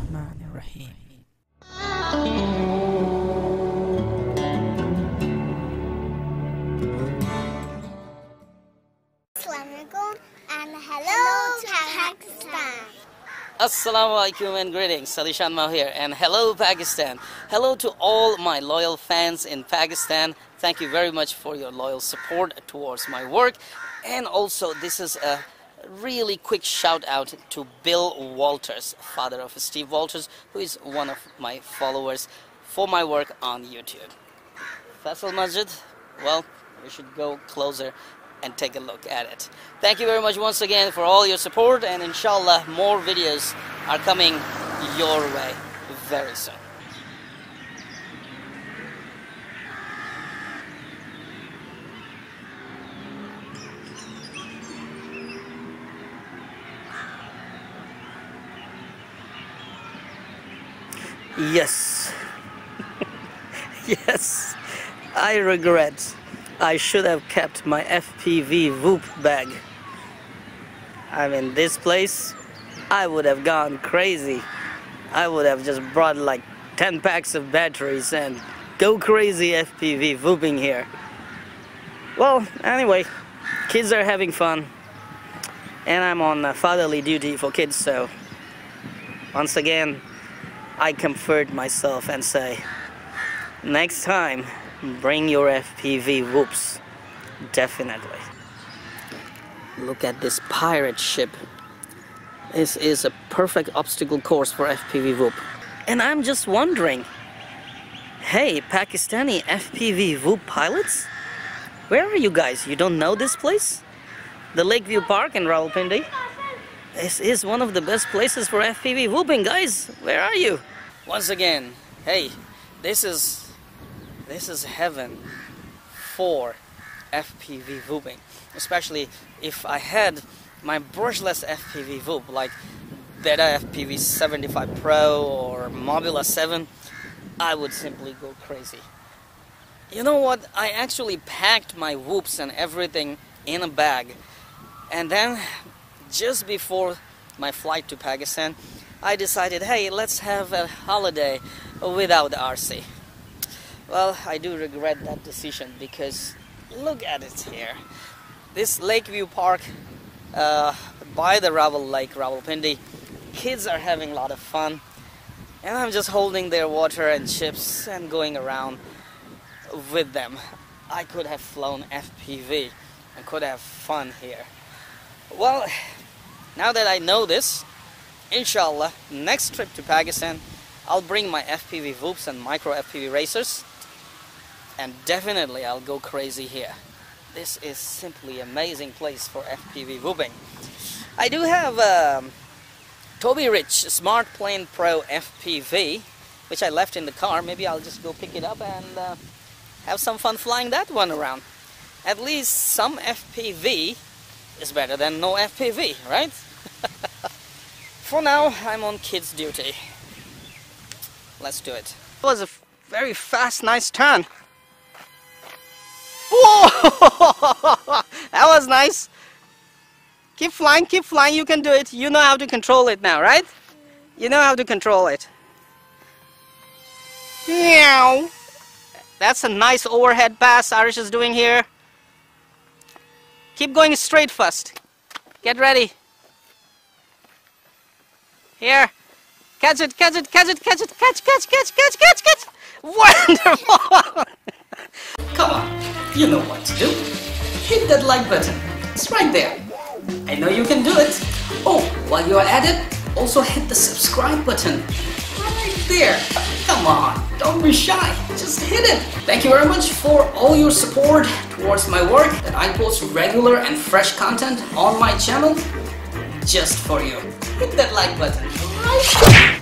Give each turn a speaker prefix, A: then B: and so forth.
A: Bismillahirrahmanirrahim.
B: Assalamualaikum and hello to Pakistan.
C: Assalamu alaikum and greetings. AliShanMao here, and hello Pakistan. Hello to all my loyal fans in Pakistan. Thank you very much for your loyal support towards my work. And also, this is a really quick shout out to Bill Walters, father of Steve Walters, who is one of my followers for my work on YouTube. Faisal Masjid, well, we should go closer and take a look at it. Thank you very much once again for all your support, and inshallah more videos are coming your way very soon. Yes. Yes, I regret. I should have kept my FPV Whoop bag. I mean, this place, I would have gone crazy. I would have just brought like 10 packs of batteries and go crazy FPV whooping here. Well, anyway, kids are having fun, and I'm on fatherly duty for kids, so once again, I comfort myself and say, next time, bring your FPV Whoops. Definitely. Look at this pirate ship. This is a perfect obstacle course for FPV Whoop. And I'm just wondering, hey, Pakistani FPV Whoop pilots? Where are you guys? You don't know this place? The Lakeview Park in Rawalpindi? This is one of the best places for FPV whooping, guys. Where are you? Once again, hey, this is heaven for FPV whooping. Especially if I had my brushless FPV whoop like Beta FPV 75 Pro or Mobula 7, I would simply go crazy. You know what? I actually packed my whoops and everything in a bag, and then just before my flight to Pakistan, I decided, hey, let's have a holiday without RC. Well, I do regret that decision, because look at it here. This Lakeview Park by the Rawal Lake, Rawalpindi, kids are having a lot of fun, and I'm just holding their water and chips and going around with them. I could have flown FPV and could have fun here. Well, now that I know this, inshallah, next trip to Pakistan, I'll bring my FPV Whoops and micro FPV racers, and definitely I'll go crazy here. This is simply amazing place for FPV whooping. I do have Toby Rich Smart Plane Pro FPV, which I left in the car. Maybe I'll just go pick it up and have some fun flying that one around. At least some FPV is better than no FPV, right? For now, I'm on kids duty. Let's do it. It was a very fast, nice turn. Whoa! That was nice. Keep flying, you can do it. You know how to control it now, right? You know how to control it. Meow. That's a nice overhead pass Arish is doing here. Keep going straight first. Get ready. Here. Catch it, catch it, catch it, catch it, catch, catch, catch, catch, catch, catch. Wonderful! Come on, you know what to do. Hit that like button. It's right there. I know you can do it. Oh, while you're at it, also hit the subscribe button. Right there. Come on, don't be shy. Just hit it. Thank you very much for all your support towards my work, that I post regular and fresh content on my channel just for you. Hit that like button right there.